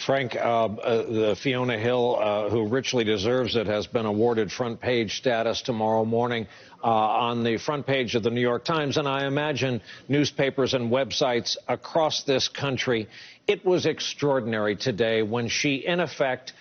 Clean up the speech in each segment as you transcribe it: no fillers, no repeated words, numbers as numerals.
Frank, the Fiona Hill, who richly deserves it, has been awarded front page status tomorrow morning on the front page of the New York Times, and I imagine newspapers and websites across this country. It was extraordinary today when she, in effect,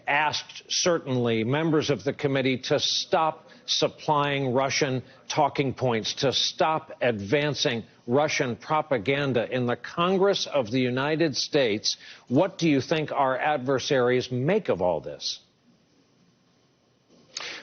asked certainly members of the committee to stop supplying Russian talking points, to stop advancing Russian propaganda in the Congress of the United States. What do you think our adversaries make of all this?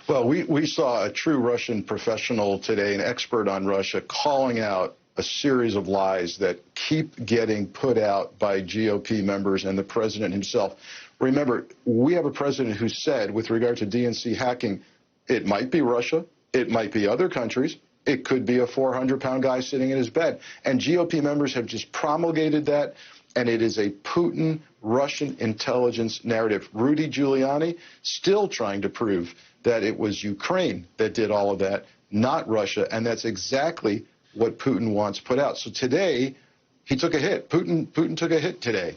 Well, we saw a true Russian professional today, an expert on Russia, calling out a series of lies that keep getting put out by GOP members and the president himself. Remember, we have a president who said, with regard to DNC hacking, it might be Russia, it might be other countries, it could be a 400-pound guy sitting in his bed. And GOP members have just promulgated that, and it is a Putin Russian intelligence narrative. Rudy Giuliani still trying to prove that it was Ukraine that did all of that, not Russia, and that's exactly what Putin wants put out. So today, he took a hit. Putin took a hit today.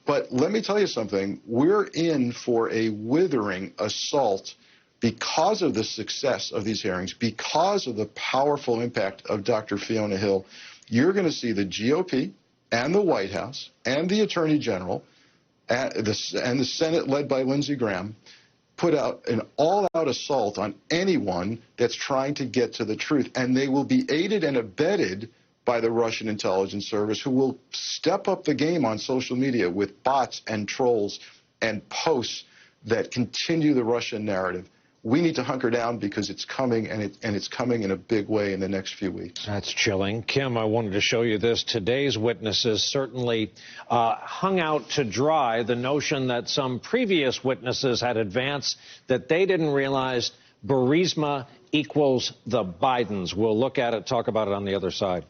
But let me tell you something. We're in for a withering assault because of the success of these hearings, because of the powerful impact of Dr. Fiona Hill. You're going to see the GOP and the White House and the Attorney General and the Senate led by Lindsey Graham put out an all-out assault on anyone that's trying to get to the truth. And they will be aided and abetted by the Russian intelligence service, who will step up the game on social media with bots and trolls and posts that continue the Russian narrative. We need to hunker down because it's coming, and it's coming in a big way in the next few weeks. That's chilling. Kim, I wanted to show you this. Today's witnesses certainly hung out to dry the notion that some previous witnesses had advanced that they didn't realize Burisma equals the Bidens. We'll look at it, talk about it on the other side.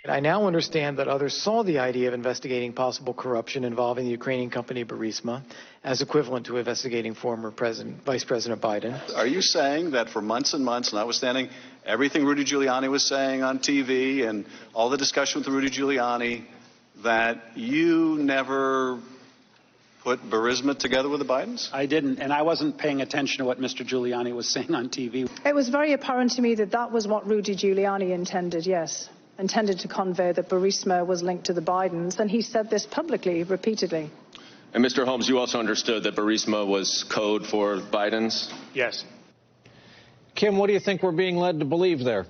I now understand that others saw the idea of investigating possible corruption involving the Ukrainian company Burisma as equivalent to investigating former Vice President Biden. Are you saying that for months and months, notwithstanding everything Rudy Giuliani was saying on TV and all the discussion with Rudy Giuliani, that you never put Burisma together with the Bidens? I didn't, and I wasn't paying attention to what Mr. Giuliani was saying on TV. It was very apparent to me that that was what Rudy Giuliani intended, yes. Intended to convey that Burisma was linked to the Bidens, and he said this publicly, repeatedly. And Mr. Holmes, you also understood that Burisma was code for Biden's? Yes. Kim, what do you think we're being led to believe there?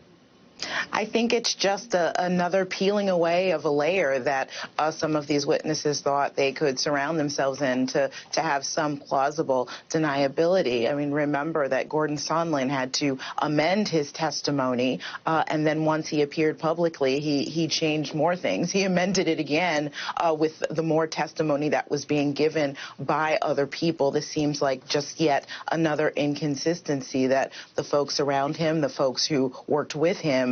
I think it's just another peeling away of a layer that some of these witnesses thought they could surround themselves in to have some plausible deniability. I mean, remember that Gordon Sondland had to amend his testimony, and then once he appeared publicly, he changed more things. He amended it again with the more testimony that was being given by other people. This seems like just yet another inconsistency that the folks around him, the folks who worked with him,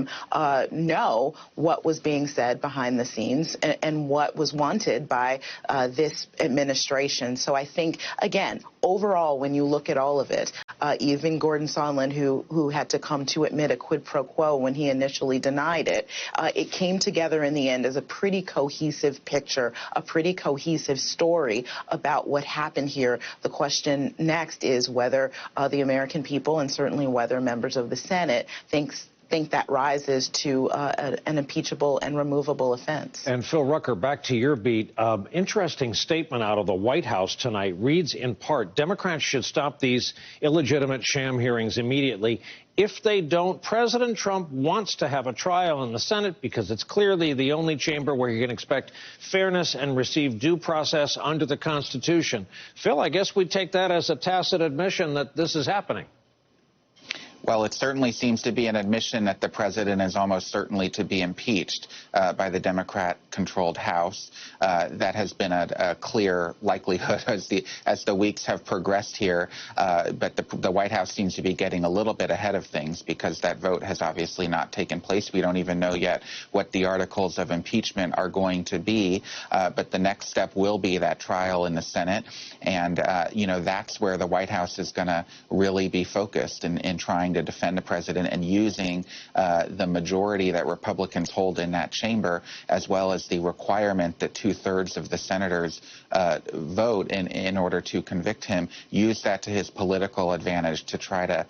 know what was being said behind the scenes and what was wanted by this administration. So I think, again, overall, when you look at all of it, even Gordon Sondland, who had to come to admit a quid pro quo when he initially denied it, it came together in the end as a pretty cohesive picture, a pretty cohesive story about what happened here. The question next is whether the American people, and certainly whether members of the Senate, think that rises to an impeachable and removable offense. And Phil Rucker, back to your beat. Interesting statement out of the White House tonight. Reads in part, Democrats should stop these illegitimate sham hearings immediately. If they don't, President Trump wants to have a trial in the Senate because it's clearly the only chamber where you can expect fairness and receive due process under the Constitution. Phil, I guess we take that as a tacit admission that this is happening. Well, it certainly seems to be an admission that the president is almost certainly to be impeached by the Democrat-controlled House. That has been a clear likelihood as the weeks have progressed here. But the White House seems to be getting a little bit ahead of things because that vote has obviously not taken place. We don't even know yet what the articles of impeachment are going to be. But the next step will be that trial in the Senate. And, that's where the White House is going to really be focused in trying to defend the president and using the majority that Republicans hold in that chamber, as well as the requirement that 2/3 of the senators vote in order to convict him, use that to his political advantage to try to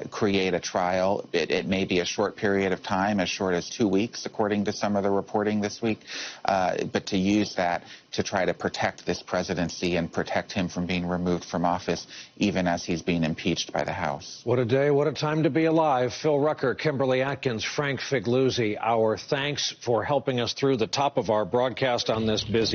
create a trial. It may be a short period of time, as short as 2 weeks, according to some of the reporting this week, but to use that to try to protect this presidency and protect him from being removed from office, even as he's being impeached by the House. What a day, what a time to be alive. Phil Rucker, Kimberly Atkins, Frank Figliuzzi, our thanks for helping us through the top of our broadcast on this busy